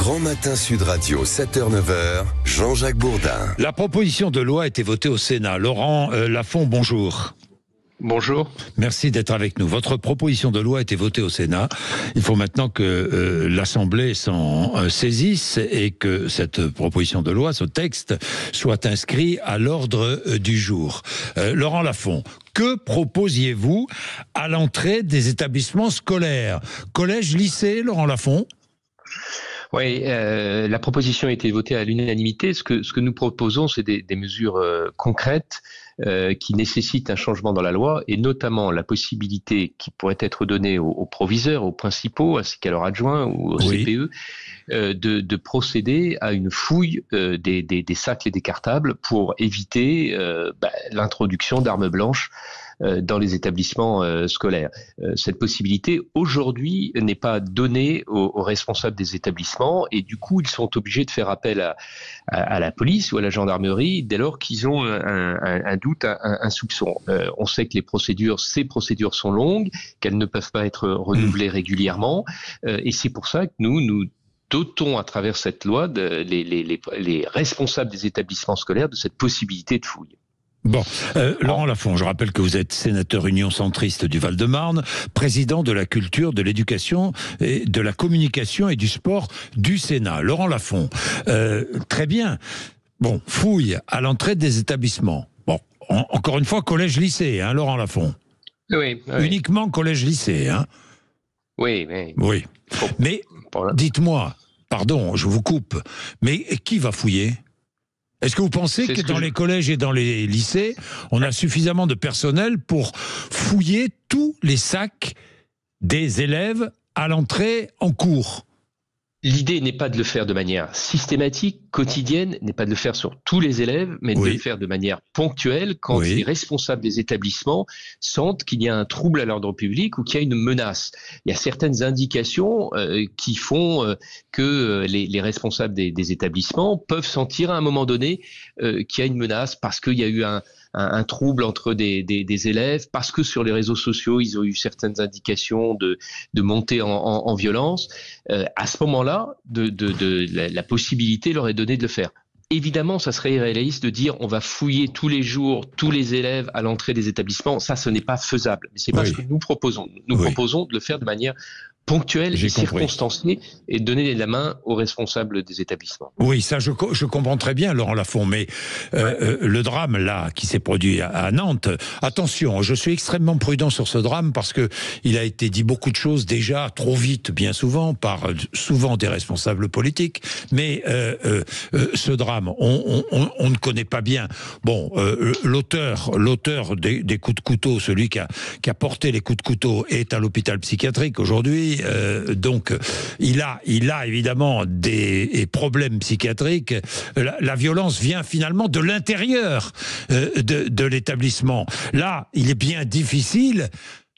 Grand Matin Sud Radio, 7h-9h, Jean-Jacques Bourdin. La proposition de loi a été votée au Sénat. Laurent Lafont, bonjour. Bonjour. Merci d'être avec nous. Votre proposition de loi a été votée au Sénat. Il faut maintenant que l'Assemblée s'en saisisse et que cette proposition de loi, ce texte, soit inscrit à l'ordre du jour. Laurent Lafont, que proposiez-vous à l'entrée des établissements scolaires? Collège, lycée, Laurent Lafont? Oui, la proposition a été votée à l'unanimité. Ce que nous proposons, c'est des mesures concrètes qui nécessitent un changement dans la loi, et notamment la possibilité qui pourrait être donnée aux proviseurs, aux principaux, ainsi qu'à leurs adjoints ou aux CPE, de procéder à une fouille des sacs et des cartables pour éviter l'introduction d'armes blanches dans les établissements scolaires. Cette possibilité, aujourd'hui, n'est pas donnée aux responsables des établissements, et du coup, ils sont obligés de faire appel à la police ou à la gendarmerie dès lors qu'ils ont un doute, un soupçon. On sait que ces procédures sont longues, qu'elles ne peuvent pas être renouvelées régulièrement, et c'est pour ça que nous dotons à travers cette loi les responsables des établissements scolaires de cette possibilité de fouille. Bon, Laurent Lafont, je rappelle que vous êtes sénateur Union centriste du Val-de-Marne, président de la culture, de l'éducation, et de la communication et du sport du Sénat. Laurent Lafont, très bien. Bon, fouille à l'entrée des établissements. Bon, encore une fois, collège-lycée, hein, Laurent Lafont. Oui. Uniquement collège-lycée, hein. Oui. Mais dites-moi, pardon, je vous coupe, mais qui va fouiller ? Est-ce que vous pensez que dans les collèges et dans les lycées, on a suffisamment de personnel pour fouiller tous les sacs des élèves à l'entrée en cours ? L'idée n'est pas de le faire de manière systématique, quotidienne, n'est pas de le faire sur tous les élèves, mais de le faire de manière ponctuelle quand les responsables des établissements sentent qu'il y a un trouble à l'ordre public ou qu'il y a une menace. Il y a certaines indications qui font que les responsables des établissements peuvent sentir à un moment donné qu'il y a une menace parce qu'il y a eu un trouble entre des élèves, parce que sur les réseaux sociaux, ils ont eu certaines indications de montée en violence. À ce moment-là, la possibilité leur est donnée de le faire. Évidemment, ça serait irréaliste de dire on va fouiller tous les jours tous les élèves à l'entrée des établissements. Ça, ce n'est pas faisable. Mais c'est pas ce que nous proposons. Nous proposons de le faire de manière ponctuelle et circonstanciée et de donner la main aux responsables des établissements. Oui, ça je comprends très bien, Laurent Lafont, mais le drame là qui s'est produit à Nantes, attention, je suis extrêmement prudent sur ce drame parce que il a été dit beaucoup de choses déjà trop vite, bien souvent, par souvent des responsables politiques, mais ce drame, on ne connaît pas bien. Bon, l'auteur des coups de couteau, celui qui a porté les coups de couteau, est à l'hôpital psychiatrique aujourd'hui. Donc, il a évidemment des problèmes psychiatriques. La violence vient finalement de l'intérieur de l'établissement. Là, il est bien difficile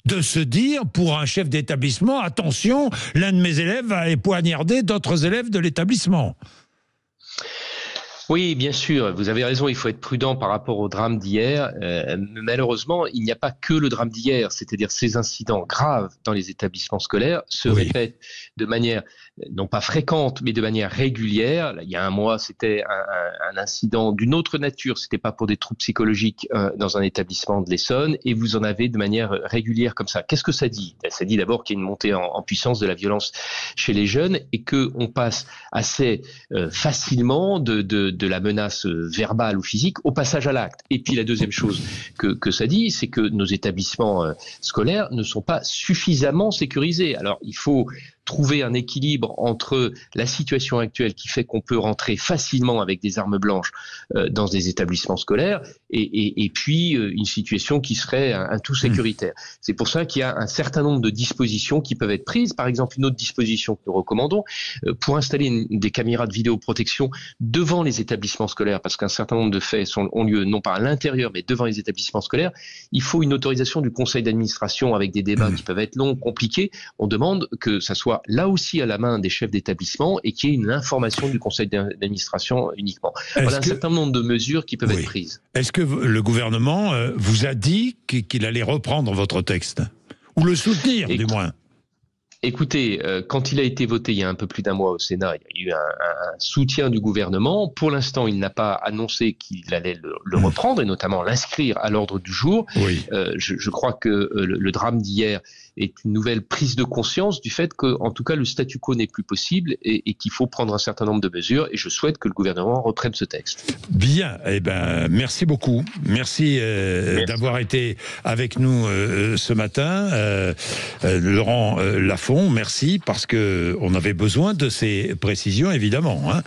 de se dire, pour un chef d'établissement, attention, l'un de mes élèves va aller poignarder d'autres élèves de l'établissement. Oui, bien sûr, vous avez raison, il faut être prudent par rapport au drame d'hier. Malheureusement, il n'y a pas que le drame d'hier, c'est-à-dire ces incidents graves dans les établissements scolaires se répètent de manière non pas fréquente, mais de manière régulière. Là, il y a un mois, c'était un incident d'une autre nature, c'était pas pour des troubles psychologiques dans un établissement de l'Essonne, et vous en avez de manière régulière comme ça. Qu'est-ce que ça dit ? Ça dit d'abord qu'il y a une montée en puissance de la violence chez les jeunes et qu'on passe assez facilement de la menace verbale ou physique au passage à l'acte. Et puis la deuxième chose que ça dit, c'est que nos établissements scolaires ne sont pas suffisamment sécurisés. Alors il faut trouver un équilibre entre la situation actuelle qui fait qu'on peut rentrer facilement avec des armes blanches dans des établissements scolaires et puis une situation qui serait un tout sécuritaire. C'est pour ça qu'il y a un certain nombre de dispositions qui peuvent être prises. Par exemple, une autre disposition que nous recommandons pour installer des caméras de vidéoprotection devant les établissements scolaires, parce qu'un certain nombre de faits ont lieu non pas à l'intérieur mais devant les établissements scolaires. Il faut une autorisation du conseil d'administration avec des débats qui peuvent être longs, compliqués. On demande que ça soit là aussi à la main des chefs d'établissement et qu'il y ait une information du conseil d'administration uniquement. Voilà un certain nombre de mesures qui peuvent être prises. Est-ce que le gouvernement vous a dit qu'il allait reprendre votre texte ? Ou le soutenir, du moins ? Écoutez, quand il a été voté il y a un peu plus d'un mois au Sénat, il y a eu un soutien du gouvernement. Pour l'instant, il n'a pas annoncé qu'il allait le reprendre et notamment l'inscrire à l'ordre du jour. Oui. Je crois que le drame d'hier est une nouvelle prise de conscience du fait que, en tout cas, le statu quo n'est plus possible et qu'il faut prendre un certain nombre de mesures. Et je souhaite que le gouvernement reprenne ce texte. Bien. Eh ben, merci beaucoup. Merci. D'avoir été avec nous ce matin, Laurent Lafont. Merci parce que on avait besoin de ces précisions, évidemment. Hein.